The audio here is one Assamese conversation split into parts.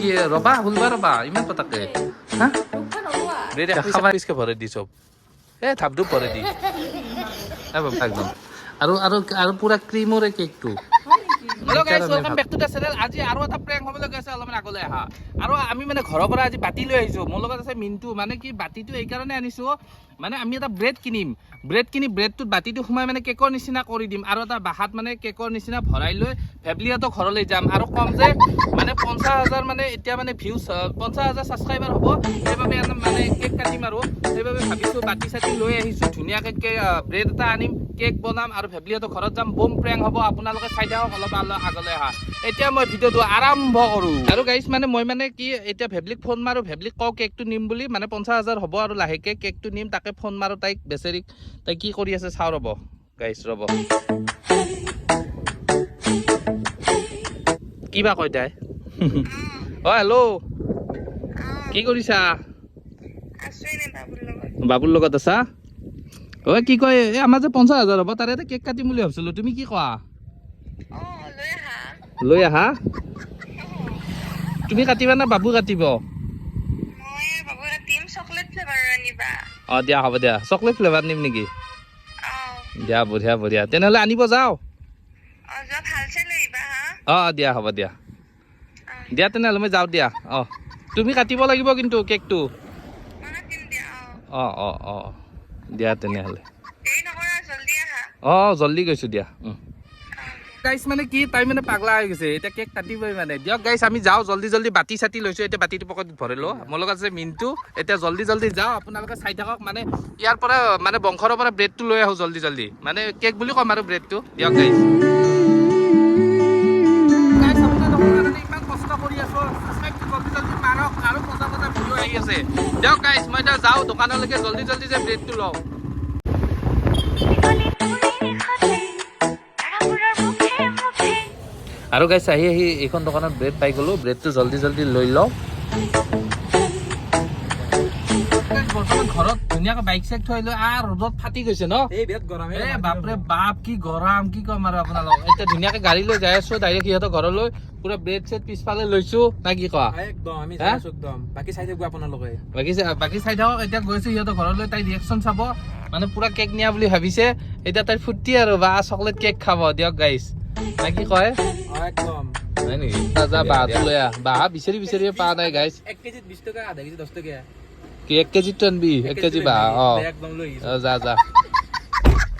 কি ৰবা হুলবা ৰবা ইমান পতাকে হা ব্ৰেড খাবা পিছকে ভৰাই দি চব থাপধুপ ভৰাই দি বাবা একদম আৰু আৰু আৰু পুৰা ক্ৰীমৰে কেকটো hello' guys welcome back to the channel আজি আৰু এটা প্ৰেংক হ'বলৈ গৈছে অলপমান আগলৈ আহা আৰু আমি মানে ঘৰৰ পৰা আজি বাতি লৈ আহিছোঁ মোৰ লগত আছে মিণ্টু মানে কি বাতিটো এইকাৰণে আনিছোঁ মানে আমি এটা ব্ৰেড কিনিম ব্ৰেড কিনি ব্ৰেডটোত বাতিটো সোমাই মানে কেকৰ নিচিনা কৰি দিম আৰু এটা বাহাত মানে কেকৰ নিচিনা ভৰাই লৈ ফেভলিহঁতৰ ঘৰলৈ যাম আৰু কম যে মানে 50,000 মানে এতিয়া মানে ভিউজ 50,000 ছাবস্ক্ৰাইবাৰ হ'ব সেইবাবে মানে কেক কাটিম আৰু সেইবাবে ভাবিছোঁ বাতি চাতি লৈ আহিছোঁ ধুনীয়াকৈ ব্ৰেড এটা আনিম কেক বনাম আৰু ফেভলিহঁতৰ ঘৰত যাম বম প্ৰেংক হ'ব আপোনালোকে চাই থাকক অলপ আগলৈ আহা এতিয়া মই ভিডিঅ'টো আৰম্ভ কৰোঁ আৰু গাইজ মানে মই মানে কি এতিয়া ভেবলিক ফোন মাৰোঁ ভেবলিক কওঁ কেকটো নিম বুলি মানে 50,000 হ'ব আৰু লাহেকৈ কেকটো নিম তাকে ফোন মাৰোঁ তাইক বেচেৰিক তাই কি কৰি আছে চাওঁ ৰ'ব গাইজ ৰ'ব কিবা কয় তাই অ হেল্ল' কি কৰিছা বাবুৰ লগত আছা ঐ কি কয় এই আমাৰ যে 50,000 হ'ব তাৰে এটা কেক কাটিম বুলি ভাবিছিলোঁ তুমি কি কোৱা লৈ আহা তুমি কাটিবা না বাবু কাটিব দিয়া হ'ব দিয়া চকলেট ফ্লেভাৰ নিম নেকি দিয়া বঢ়িয়া বঢ়িয়া তেনেহ'লে আনিব যাওঁ দিয়া হ'ব দিয়া দিয়া তেনেহ'লে মই যাওঁ দিয়া তুমি কাটিব লাগিব কিন্তু কেকটো দিয়া তেনেহ'লে জল্দি গৈছোঁ দিয়া গাইছ মানে কি তাই মানে পাগলা হৈ গৈছে এতিয়া কেক কাটিবই মানে দিয়ক গাইছ আমি যাওঁ জল্দি জল্দি বাতি চাতি লৈছোঁ এতিয়া বাতিটো পকেটত ভৰাই লওঁ মোৰ লগত আছে মিণ্টু এতিয়া জল্দি জল্দি যাওঁ আপোনালোকে চাই থাকক মানে ইয়াৰ পৰা মানে বংশৰৰ পৰা ব্ৰেডটো লৈ আহোঁ জল্দি জল্দি মানে কেক বুলি ক'ম আৰু ব্ৰেডটো দিয়ক গাইছ ইমান কষ্ট কৰি আছোঁ জল্দি জল্দি মাৰক আৰু মজা মজা ভিডিঅ' আহি আছে দিয়ক গাইছ মই এতিয়া যাওঁ দোকানলৈকে জল্দি জল্দি যে ব্ৰেডটো লওঁ আৰু গাইছ আহি আহি এইখন দোকানত ব্ৰেড পাই গ'লোঁ ব্ৰেডটো জল্দি জল্দি লৈ লওঁ বৰ্তমান ঘৰত ধুনীয়াকৈ বাইক চাইক থৈ লৈ ৰ'দত ফাটি গৈছে ন বাপৰে বাপ কি গৰম কি ক'ম আৰু আপোনালোক এতিয়া ধুনীয়াকৈ গাড়ী লৈ যাই আছোঁ ডাইৰেক্ট সিহঁতৰ ঘৰলৈ পুৰা ব্ৰেড চেড পিছফালে লৈছোঁ না কি কোৱা বাকী চাই থাকক আপোনালোকে বাকী চাই থাকক এতিয়া গৈছোঁ সিহঁতৰ ঘৰলৈ তাই ৰিয়েকশ্যন চাব মানে পুৰা কেক নিয়া বুলি ভাবিছে এতিয়া তাইৰ ফূৰ্তি আৰু বা চকলেট কেক খাব দিয়ক গাইছ না কি কয় হয় নেকি যা বাহাটো লৈ আহ বাহা বিচাৰি বিচাৰি পোৱা নাই গাইছ 1 কেজিত 20 টকা আধা কেজি 10 টকা কি 1 কেজিত আনবি 1 কেজি বাহা যা যা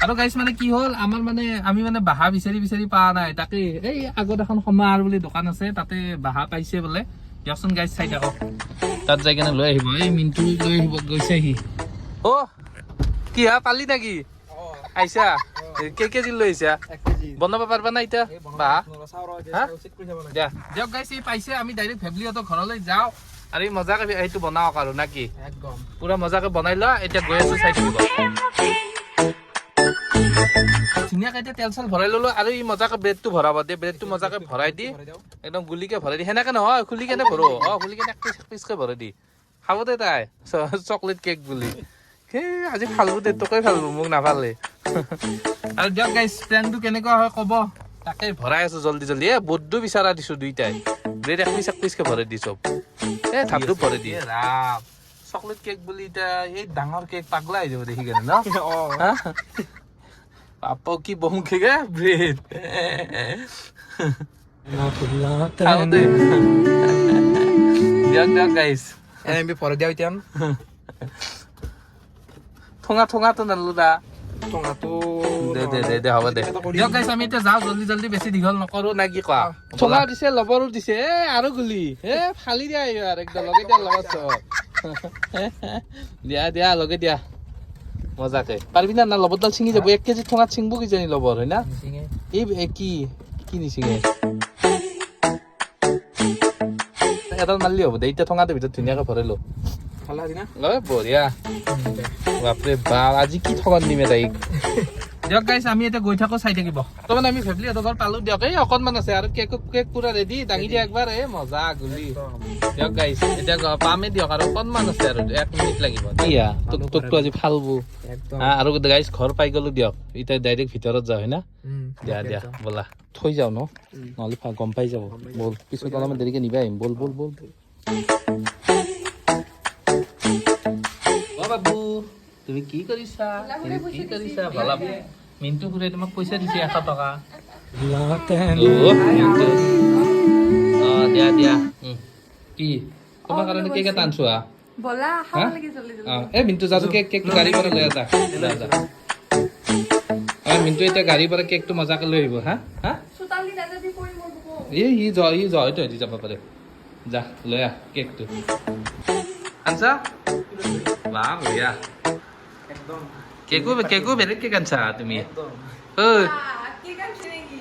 আৰু গাইছ মানে কি হ'ল আমাৰ মানে আমি মানে বাহা বিচাৰি বিচাৰি পোৱা নাই তাকে এই আগত এখন সমাৰ বুলি দোকান আছে তাতে বাহা পাইছে বোলে দিয়কচোন গাইছ চাই থাকক তাত যাই কেনে লৈ আহিব এই মিণ্টু লৈ আহিব গৈছে সি কি হা পালি নেকি আইছা কেই কেজি লৈ আহিছা বনাব পাৰিবা না এতিয়া বাহা দিয়ক গাইছ পাইছে আমি ডাইৰেক্ট ফেভলিহঁতৰ ঘৰলৈ যাওঁ আৰু এই মজাকে সেইটো বনাওক আৰু না কি পুৰা মজাকে বনাই লোৱা এতিয়া গৈ আছো চাই থাকিব ধুনীয়াকে এতিয়া তেল চেল ভৰাই ললো আৰু এই মজাকে ব্ৰেডটো ভৰাব দিয়ে ব্ৰেডটো মজাকে ভৰাই দি একদম গুলিকে ভৰাই দি সেনেকে নহয় খুলি কেনে ভৰো খুলি কেনে এক পিচকে ভৰাই দি খাব দে তাই চকলেট কেক বুলি সেই আজি ফালবো দে তোকে ফালবো মোক নাফালে আৰু দিয়ক গাইছ প্লেনটো কেনেকুৱা হয় ক'ব তাকে ভৰাই আছো জল্দি জল্দি বড্ডু বিচাৰা দিছো দুইটাই ব্ৰেড এক পিচকে ভৰাই দি চব থাপধুপ ভৰাই দি ৰাম চকলেট কেক বুলি এতিয়া এই ডাঙৰ কেক পাগলা হৈ যাব দেখি কেনে ন পাপা কি বহো কেকে ব্ৰেড দিয়ক দিয়ক গাইছ আমি ভৰাই দিয়া এতিয়া ঠোঙাটো নালো দা দে হ'ব দে দিয়ক গাইছ আমি এতিয়া যাওঁ জল্দি জল্দি বেছি দীঘল নকৰো না কি কোৱা ঠোঙা দিছে লবৰো দিছে আৰু গুলি ফালি দিয়া আৰু একদম লগে দিয়া লগত দিয়া লগে দিয়া মজাকে পাৰিবি না লবৰডাল ছিঙি যাব 1 কেজি ঠোঙাত ছিঙব কিজানি লবৰ হয় না এই কি নিছিঙে এডাল মাৰিলে হ'ব দে এতিয়া ঠোঙাটোৰ ভিতৰত ধুনীয়াকে ভৰালো বঢ়িয়া বাপৰে বাপ আজি কি ঠগন দিম তাইক দিয়ক গাইছ আমি এতিয়া গৈ থাকো চাই থাকিব তাৰমানে আমি ফেভলিহঁতৰ ঘৰ পালো দিয়ক এই অকণমান আছে আৰু কেক পুৰা ৰেডি দাঙি দিয়া একবাৰ মজা গুলি দিয়ক গাইছ এতিয়া পামেই দিয়ক আৰু অকণমান আছে আৰু 1 মিনিট লাগিব দিয়া তোকটো আজি ফালবো আৰু গাইছ ঘৰ পাই গলো দিয়ক এতিয়া ডাইৰেক্ট ভিতৰত যাওঁ হয় না দিয়া দিয়া ব'লা থৈ যাওঁ ন নহ'লে গম পাই যাব ব'ল পিছত অলপমান দেৰিকে নিবা আহিম ব'ল ব'ল ব'ল অ' বাবু তুমি কি কৰিছা কি কৰিছা ব'লা মিণ্টু খুৰাই তোমাক পইচা দিছে 100 টকা দিয়া দিয়া কি তোমাৰ কাৰণে কেক এটা আনছো বলা খাব লাগি জলদি জলদি এই মিণ্টু যাতো কেকটো গাড়ী পৰা লৈ যা মিণ্টু এতিয়া গাড়ীৰ পৰা কেকটো মজাকে লৈ আহিব হা হা সুতালি নাযাবি পৰি মোৰ বুকু ই জয়টো হেৰি যাব পাৰে যা লৈ আহ কেকটো আনছা বাহ বঢ়িয়া কেকো বেলেগ কেক আনছা তুমি ঐ কি কাছে নেকি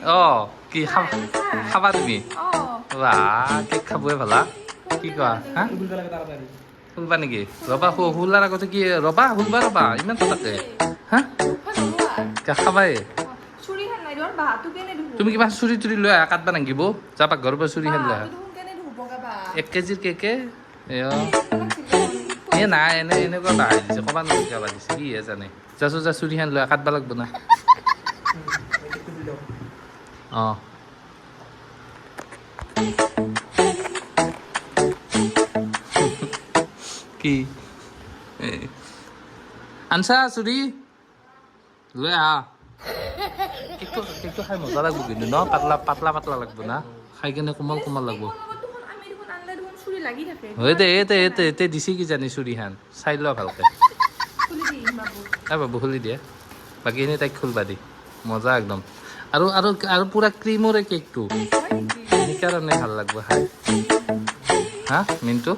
কি খাবা তুমি বাহ কেক খাবই ভালা কি কোৱা হা ফুলবা নেকি ৰবা ফুলাৰ আগতে কি ৰবা ইমান পতাকে হা খাবাই চুৰি হান নাই দৰ বাহাতু কেনে দুহু তুমি কিবা চুৰি তুৰি লৈ আহ কাটবা নাগিব যাবা ঘৰৰ পৰা চুৰি খান লৈ আহ দুহু কেনে দুহু বগাবা 1 কেজিৰ কেকে নাই এনেকুৱা বাহাই দিছে ক'বা নালাগে কাবা দিছে কি হে জানে যা চুৰি খান লৈ আহ কাটবা লাগব না কি আনছা চুৰি লৈ আহা কেকটো খাই মজা লাগব কিন্তু ন পাতলা লাগব না খাই কেনে কোমল লাগব এতে দিছি কি জানি চুৰি খান চাই লোৱা ভালকে বাবু খুলি দিয়ে বাকী এনে তাইক খুলবা দি মজা একদম আৰু পুৰা ক্ৰীমৰে কেকটো সেইকাৰণে ভাল লাগব খাই হা মিণ্টু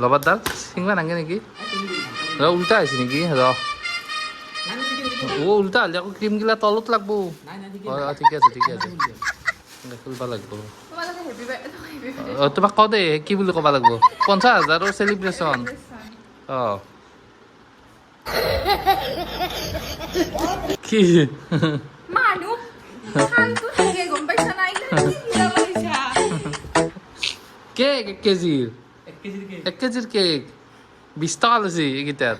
লবাৰ দাল চিংবা নাগে নেকি উল্টা হৈছে নেকি উল্টা হ'লে আকৌ ক্ৰীমগিলা তলত লাগব ঠিকে আছে খুলবা লাগব তোমাক কওঁ দেই কি বুলি ক'বা লাগব 50,000ৰ চেলিব্ৰেশ্যন কি মানুহ খানটো থাকে গম পাইছা না ইলা কি বিয়া কৰিছা কেক 1 কেজিৰ 1 কেজিৰ কেক 20 টকা লৈছে এইকেইটাত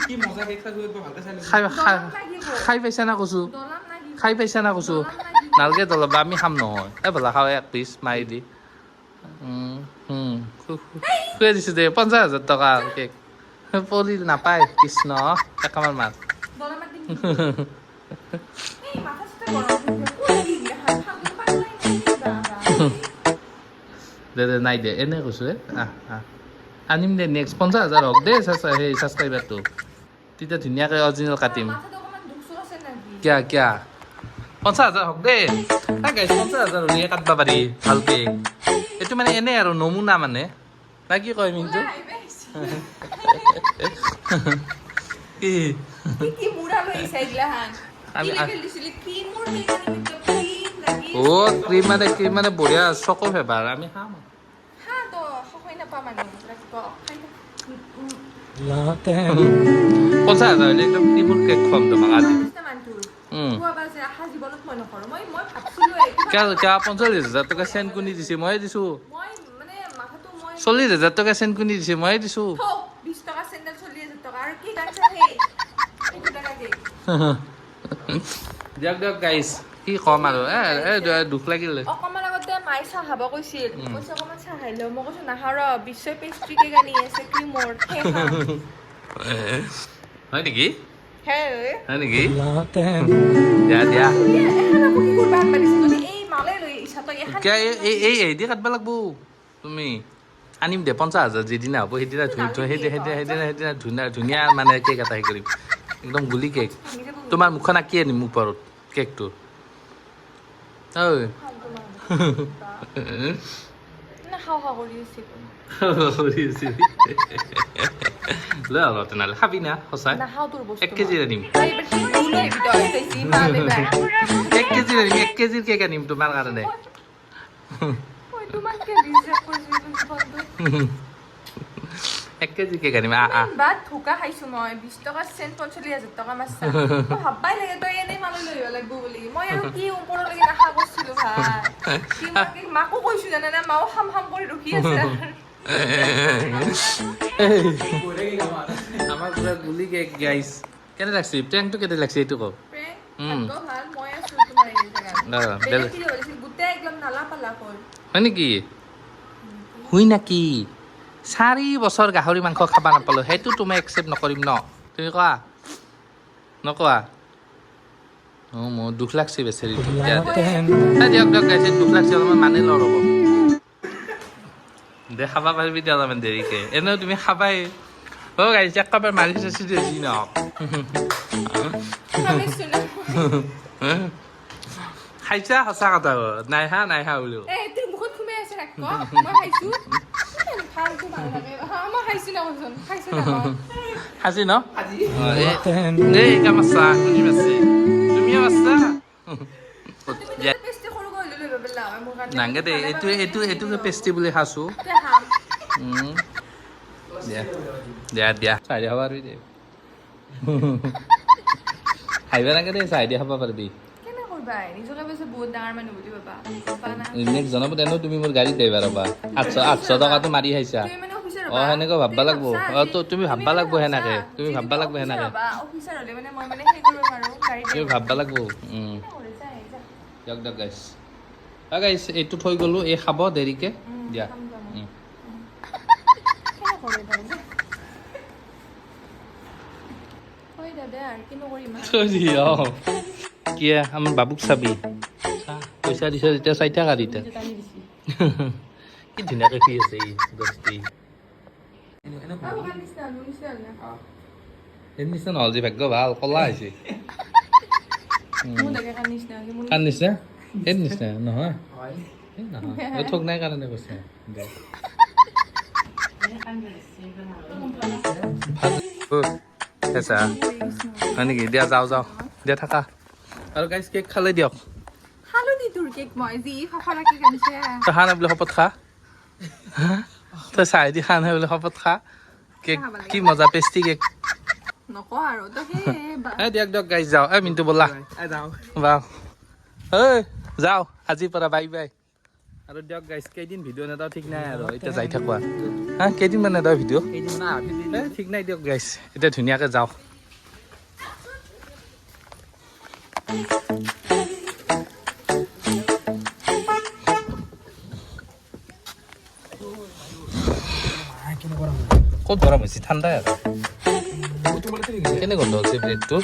কি মজা কেক ভালকে খাই পাইছা না কৈছো নালগে দলাবা আমি খাম নহয় বলা খাওঁ 1 পিচ মাৰি দি খুৱাই দিছোঁ দে 50,000 টকা কেক পলি নাপায় কৃষ্ণ একামাৰ মাছ দে নাই দে এনে কৈছো আনিম দে নেক্সট 50,000 হওক দে সেই ছাবস্ক্ৰাইবাৰটো তেতিয়া ধুনীয়াকৈ অৰিজিনেল কাটিম কিয়া 50,000 হওক দে 50,000 হ'লে কাটবা পাৰি ভালকে এইটো মানে এনে আৰু নমুনা মানে না কি কয় মিণ্টু কি মুড়া লইছা ইগলাহান ক্ৰীম মানে বঢ়িয়া চকো ফেভাৰ আমি খাম তো সহায় নাপা মানুহ লাগিব 50,000 হ'লে একদম ক্ৰীমৰ কেক খুৱাম তোমাক আজি কিয় 45,000 টকা চেণ্ট কোনি দিছে মই দিছো 40,000 টকা চেণ্ট কোনি দিছে মই দিছো দিয়ক গাইজ কি কম আৰু দুখ লাগিল অকমান আগতে মায়ে চাহ খাব কৈছিল কৈছে অকমান চাহ খাই লওঁ মই কৈছো নাখাওঁ ৰ বিশ্ব পেষ্ট্ৰি কেক আনি আছে ক্ৰীমৰ হয় নেকি হে নেকি দিয়া এই কাটবা লাগব তুমি আনিম দে 50,000 যিদিনা হ'ব সেইদিনা ধুনীয়া মানে কেক এটা হেৰি কৰিম একদম গুলি কেক তোমাৰ মুখখন আঁকি আনিম ওপৰত কেকটো লৈ আহ তেনেহ'লে খাবি না সঁচাই 1 কেজি আনিম 1 কেজিৰ কেক আনিম তোমাৰ কাৰণে 1 কেজি কেক আনিম ধোকা খাইছো মই 20 টকা চেণ্ট 45,000 টকা মাছছা ভাববাই লাগে তই এনেই মালৈ লৈ আহিব লাগিব বুলি মই আৰু কি ওপৰলৈকে আশা কৰিছিলো ভাই মাকো কৈছো জানানে মাও খাম কৰি ৰখি আছে আমাৰ পুৰা গুলি কেক গাইছ কেনে লাগছে প্ৰেংকটো কেনে লাগছে এইটো কওক ভাগ্য ভাল, মই আছো তোমাৰ এই জেগাত। বেলেগ কি কৰিছিল, গোটেই একদম নালা পালা হ'ল। হয় নেকি শুই নাকি 4 বছৰ গাহৰি মাংস খাব নাপালো সেইটো তুমি একচেপ্ট নকৰিম ন তুমি কোৱা নকোৱা মোৰ দুখ লাগছে বেচেৰি দিয়ক দিয়ক গাইছে দুখ লাগছে অলপমান মানি ল ৰ'ব দে খাবা পাৰিবি দিয়া অলপমান দেৰিকে এনেও তুমি খাবাই গাইছে একেবাৰে মাৰি চাইছি দেছি ন ভাবিছো ন। খাইছা সঁচা কথা নাই হা বোলো এই তোৰ মুখত সোমাই আছে ৰাখ মই খাইছো ভালটো ভাল লাগে মই খাইছো না কোনজন খাইছো না খাইছি ন এই কাম আছা শুনি পাইছে তুমিও আছা পেষ্টে সৰু কৰি লৈ বেলা হয় মোৰ কাৰণে নাংগে দে এইটোকে পেষ্টি বুলি খাইছো দিয়া চাই দিয়া খাব পাৰিবি দে খাইবা নাগে দে চাই দিয়া খাব পাৰিবি কেনে কৰিবা নিজকে বেছি বহুত ডাঙৰ মানুহ বুলি ভাবা না নেক্সট জনাব তেনে তুমি মোৰ গাড়ীত আহিবা ৰ'বা 800 টকাটো মাৰি খাইছা তুমি মানে অফিচাৰ সেনেকৈ ভাববা লাগব তুমি ভাববা লাগব সেনেকে তুমি ভাববা লাগব সেনেকে অফিচাৰ হলে মানে মই মানে সেই কৰিব পাৰো গাড়ী তুমি ভাববা লাগব দিয়ক গাইছ গাইছ এইটো থৈ গ'লো এই খাব দেৰিকে দিয়া কি আমাৰ বাবুক চাবি পইচা দিছ যেতিয়া চাই থাকা এতিয়া কি ধুনীয়াকে কি আছে ই গস্তি এই নিচিনা নহ'ল যে ভাগ্য ভাল কলা হৈছে কাৰ নিচিনা এই নিচিনা নহয় নহয় ঠগ নাই কাৰণে কৈছে হয় নেকি দিয়া যাওঁ দিয়া থাকা আৰু গাইছ কেক খালে দিয়ক খালো দি তোৰ কেক মই যি ফফাৰাকে কানিছে তই খা নাই বোলে শপত খা তই চাই দি খা নাই বোলে শপত খা কেক কি মজা পেষ্টি কেক নকওঁ আৰু তো সেই দিয়ক গাইছ যাওঁ মিণ্টু ব'লা বাও যাওঁ আজিৰ পৰা বাই আৰু দিয়ক গাইছ কেইদিন ভিডিঅ' নেদাও ঠিক নাই আৰু এতিয়া যাই থাকোঁ কেইদিনমান নেদাও ভিডিঅ' ঠিক নাই দিয়ক গাইছ এতিয়া ধুনীয়াকৈ যাওঁ ক'ত গৰম হৈছে ঠাণ্ডাই আৰু কেনে গন্ধ হৈছে ব্ৰেডটো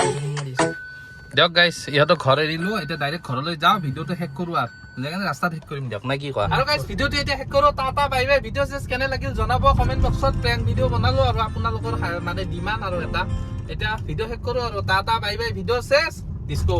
দিয়ক গাইছ ইহঁতক ঘৰ এৰিলো এতিয়া ডাইৰেক্ট ঘৰলৈ যাওঁ ভিডিঅ'টো শেষ কৰোঁ আৰু সেইকাৰণে ৰাস্তাত শেষ কৰিম দিয়ক নাই কি কোৱা আৰু গাইছ ভিডিঅ'টো এতিয়া শেষ কৰোঁ টাটা বাই বাই ভিডিঅ' চেছ কেনে লাগিল জনাব কমেণ্ট বক্সত প্ৰেংক ভিডিঅ' বনালোঁ আৰু আপোনালোকৰ মানে ডিমাণ্ড আৰু এটা এতিয়া ভিডিঅ' শেষ কৰোঁ আৰু টাটা বাই বাই ভিডিঅ' চেছ ডিস্কো